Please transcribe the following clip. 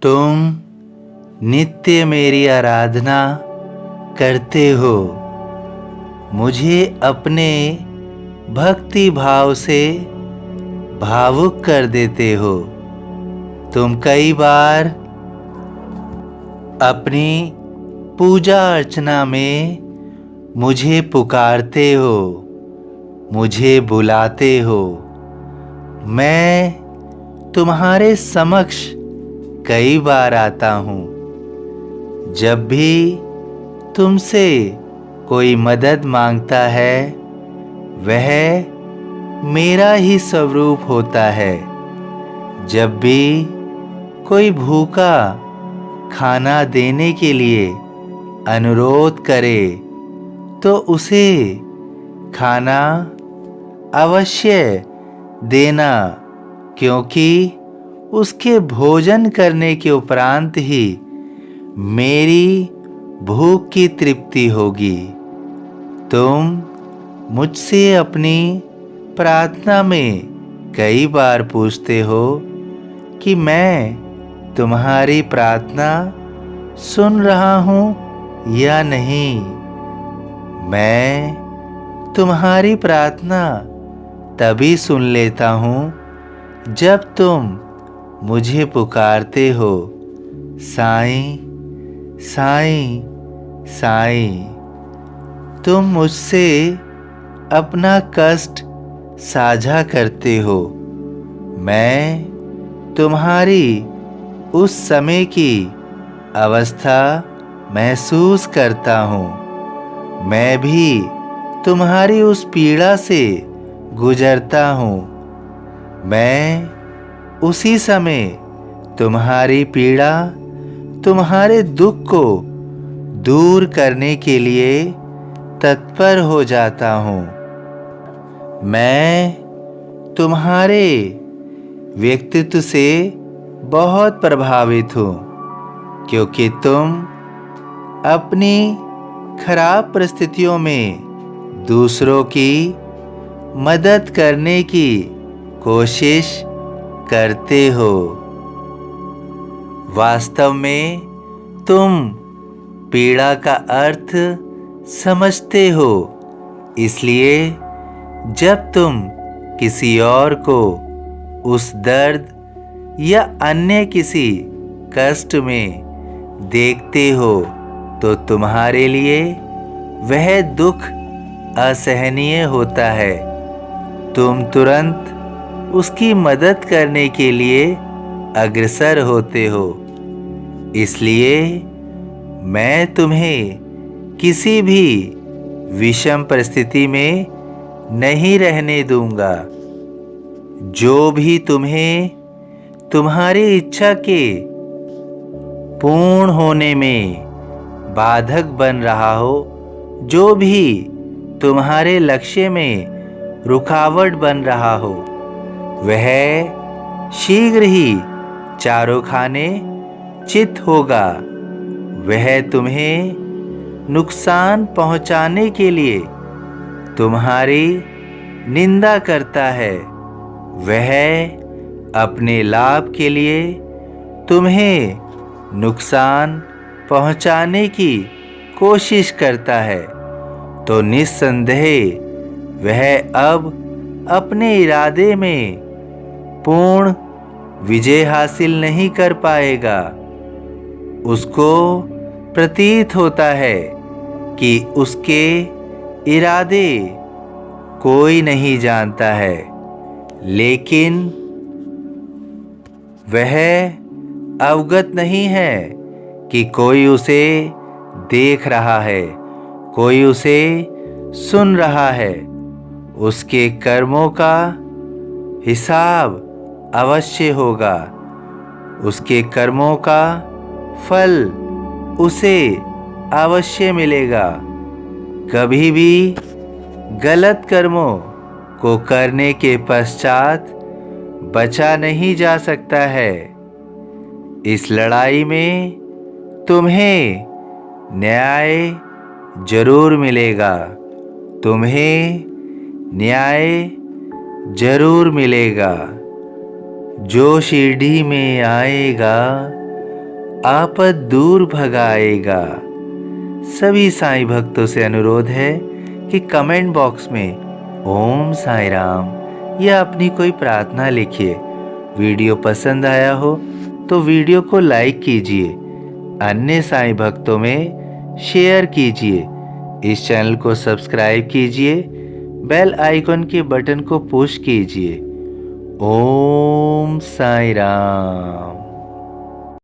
तुम नित्य मेरी आराधना करते हो, मुझे अपने भक्ति भाव से भावुक कर देते हो। तुम कई बार अपनी पूजा अर्चना में मुझे पुकारते हो, मुझे बुलाते हो। मैं तुम्हारे समक्ष कई बार आता हूँ। जब भी तुमसे कोई मदद मांगता है, वह मेरा ही स्वरूप होता है। जब भी कोई भूखा खाना देने के लिए अनुरोध करे, तो उसे खाना अवश्य देना, क्योंकि उसके भोजन करने के उपरांत ही मेरी भूख की तृप्ति होगी। तुम मुझसे अपनी प्रार्थना में कई बार पूछते हो कि मैं तुम्हारी प्रार्थना सुन रहा हूँ या नहीं। मैं तुम्हारी प्रार्थना तभी सुन लेता हूँ जब तुम मुझे पुकारते हो, साईं साईं साईं। तुम मुझसे अपना कष्ट साझा करते हो। मैं तुम्हारी उस समय की अवस्था महसूस करता हूँ। मैं भी तुम्हारी उस पीड़ा से गुजरता हूँ। मैं उसी समय तुम्हारी पीड़ा, तुम्हारे दुख को दूर करने के लिए तत्पर हो जाता हूँ। मैं तुम्हारे व्यक्तित्व से बहुत प्रभावित हूँ, क्योंकि तुम अपनी खराब परिस्थितियों में दूसरों की मदद करने की कोशिश करते हो। वास्तव में तुम पीड़ा का अर्थ समझते हो, इसलिए जब तुम किसी और को उस दर्द या अन्य किसी कष्ट में देखते हो, तो तुम्हारे लिए वह दुख असहनीय होता है। तुम तुरंत उसकी मदद करने के लिए अग्रसर होते हो। इसलिए मैं तुम्हें किसी भी विषम परिस्थिति में नहीं रहने दूंगा। जो भी तुम्हें तुम्हारी इच्छा के पूर्ण होने में बाधक बन रहा हो, जो भी तुम्हारे लक्ष्य में रुकावट बन रहा हो, वह शीघ्र ही चारों खाने चित होगा। वह तुम्हें नुकसान पहुंचाने के लिए तुम्हारी निंदा करता है। वह अपने लाभ के लिए तुम्हें नुकसान पहुंचाने की कोशिश करता है, तो निस्संदेह वह अब अपने इरादे में पूर्ण विजय हासिल नहीं कर पाएगा। उसको प्रतीत होता है कि उसके इरादे कोई नहीं जानता है, लेकिन वह अवगत नहीं है कि कोई उसे देख रहा है, कोई उसे सुन रहा है। उसके कर्मों का हिसाब अवश्य होगा। उसके कर्मों का फल उसे अवश्य मिलेगा। कभी भी गलत कर्मों को करने के पश्चात बचा नहीं जा सकता है। इस लड़ाई में तुम्हें न्याय जरूर मिलेगा। तुम्हें न्याय जरूर मिलेगा। जो शिरडी में आएगा आपद दूर भगाएगा। सभी साईं भक्तों से अनुरोध है कि कमेंट बॉक्स में ओम साईं राम या अपनी कोई प्रार्थना लिखिए। वीडियो पसंद आया हो तो वीडियो को लाइक कीजिए, अन्य साईं भक्तों में शेयर कीजिए, इस चैनल को सब्सक्राइब कीजिए, बेल आइकन के बटन को पुश कीजिए। ओम साईं राम।